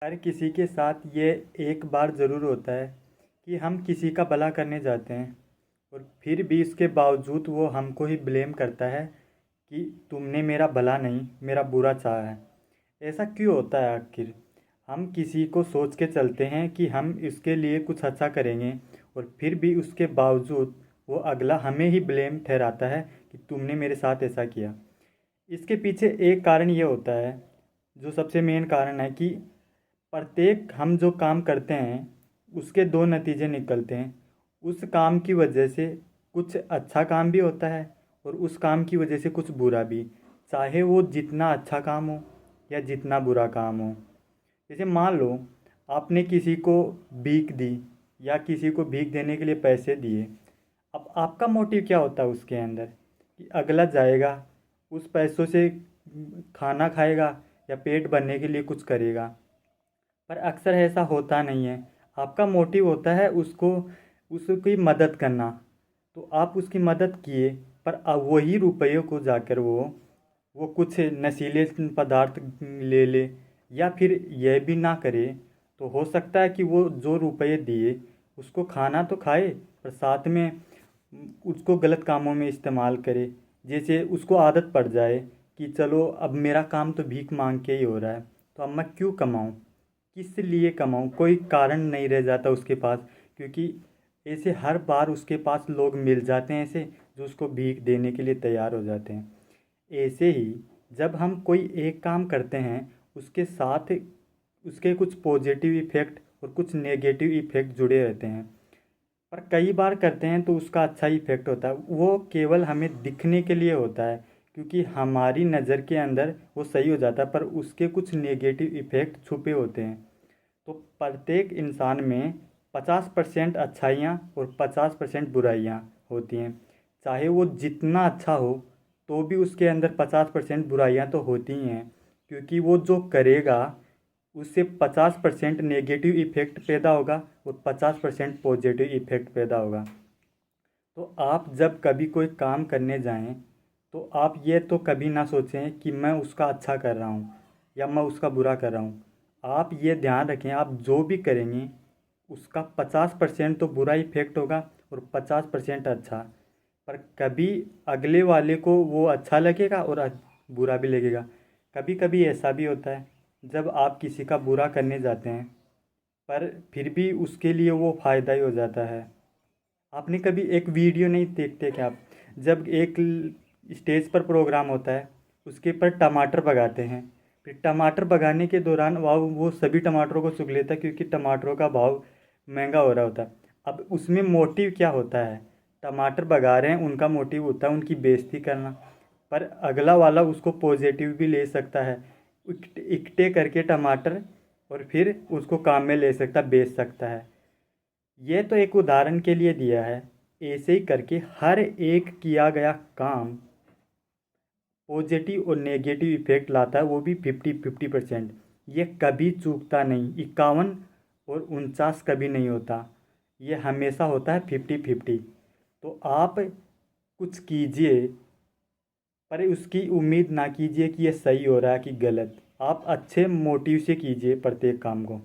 हर किसी के साथ ये एक बार ज़रूर होता है कि हम किसी का भला करने जाते हैं और फिर भी इसके बावजूद वो हमको ही ब्लेम करता है कि तुमने मेरा भला नहीं मेरा बुरा चाहा है। ऐसा क्यों होता है आखिर? हम किसी को सोच के चलते हैं कि हम इसके लिए कुछ अच्छा करेंगे और फिर भी उसके बावजूद वो अगला हमें ही ब्लेम ठहराता है कि तुमने मेरे साथ ऐसा किया। इसके पीछे एक कारण ये होता है, जो सबसे मेन कारण है कि प्रत्येक हम जो काम करते हैं उसके दो नतीजे निकलते हैं। उस काम की वजह से कुछ अच्छा काम भी होता है और उस काम की वजह से कुछ बुरा भी, चाहे वो जितना अच्छा काम हो या जितना बुरा काम हो। जैसे मान लो आपने किसी को भीख दी या किसी को भीख देने के लिए पैसे दिए। अब आपका मोटिव क्या होता है उसके अंदर कि अगला जाएगा उस पैसों से खाना खाएगा या पेट भरने के लिए कुछ करेगा। पर अक्सर ऐसा होता नहीं है। आपका मोटिव होता है उसको उसकी मदद करना। तो आप उसकी मदद किए, पर अब वही रुपयों को जाकर वो कुछ नशीले पदार्थ ले ले या फिर यह भी ना करे। तो हो सकता है कि वो जो रुपये दिए उसको खाना तो खाए, पर साथ में उसको गलत कामों में इस्तेमाल करे। जैसे उसको आदत पड़ जाए कि चलो अब मेरा काम तो भीख मांग के ही हो रहा है, तो अब मैं क्यों कमाऊँ, किस लिए कमाऊँ। कोई कारण नहीं रह जाता उसके पास, क्योंकि ऐसे हर बार उसके पास लोग मिल जाते हैं ऐसे जो उसको भीख देने के लिए तैयार हो जाते हैं। ऐसे ही जब हम कोई एक काम करते हैं उसके साथ उसके कुछ पॉजिटिव इफ़ेक्ट और कुछ नेगेटिव इफ़ेक्ट जुड़े रहते हैं। पर कई बार करते हैं तो उसका अच्छा इफेक्ट होता है, वो केवल हमें दिखने के लिए होता है क्योंकि हमारी नज़र के अंदर वो सही हो जाता है, पर उसके कुछ नेगेटिव इफेक्ट छुपे होते हैं। तो प्रत्येक इंसान में 50% अच्छाइयाँ और 50% बुराइयाँ होती हैं। चाहे वो जितना अच्छा हो तो भी उसके अंदर 50% बुराइयाँ तो होती ही हैं, क्योंकि वो जो करेगा उससे 50% नेगेटिव इफेक्ट पैदा होगा और 50% पॉजिटिव इफेक्ट पैदा होगा। तो आप जब कभी कोई काम करने जाएं तो आप ये तो कभी ना सोचें कि मैं उसका अच्छा कर रहा हूँ या मैं उसका बुरा कर रहा हूँ। आप ये ध्यान रखें, आप जो भी करेंगे उसका 50% तो बुरा इफेक्ट होगा और 50% अच्छा। पर कभी अगले वाले को वो अच्छा लगेगा और बुरा भी लगेगा। कभी कभी ऐसा भी होता है जब आप किसी का बुरा करने जाते हैं पर फिर भी उसके लिए वो फ़ायदा ही हो जाता है। आपने कभी एक वीडियो नहीं देखते क्या आप, जब एक स्टेज पर प्रोग्राम होता है उसके पर टमाटर बगाते हैं, फिर टमाटर बगाने के दौरान वो सभी टमाटरों को चुग लेता है क्योंकि टमाटरों का भाव महंगा हो रहा होता है। अब उसमें मोटिव क्या होता है? टमाटर बगा रहे हैं उनका मोटिव होता है उनकी बेइज्जती करना, पर अगला वाला उसको पॉजिटिव भी ले सकता है, इकट्ठे करके टमाटर, और फिर उसको काम में ले सकता, बेच सकता है। ये तो एक उदाहरण के लिए दिया है। ऐसे ही करके हर एक किया गया काम पॉजिटिव और नेगेटिव इफेक्ट लाता है, वो भी 50-50%। ये कभी चूकता नहीं, 51 और 49 कभी नहीं होता, ये हमेशा होता है 50-50। तो आप कुछ कीजिए पर उसकी उम्मीद ना कीजिए कि ये सही हो रहा है कि गलत। आप अच्छे मोटिव से कीजिए प्रत्येक काम को।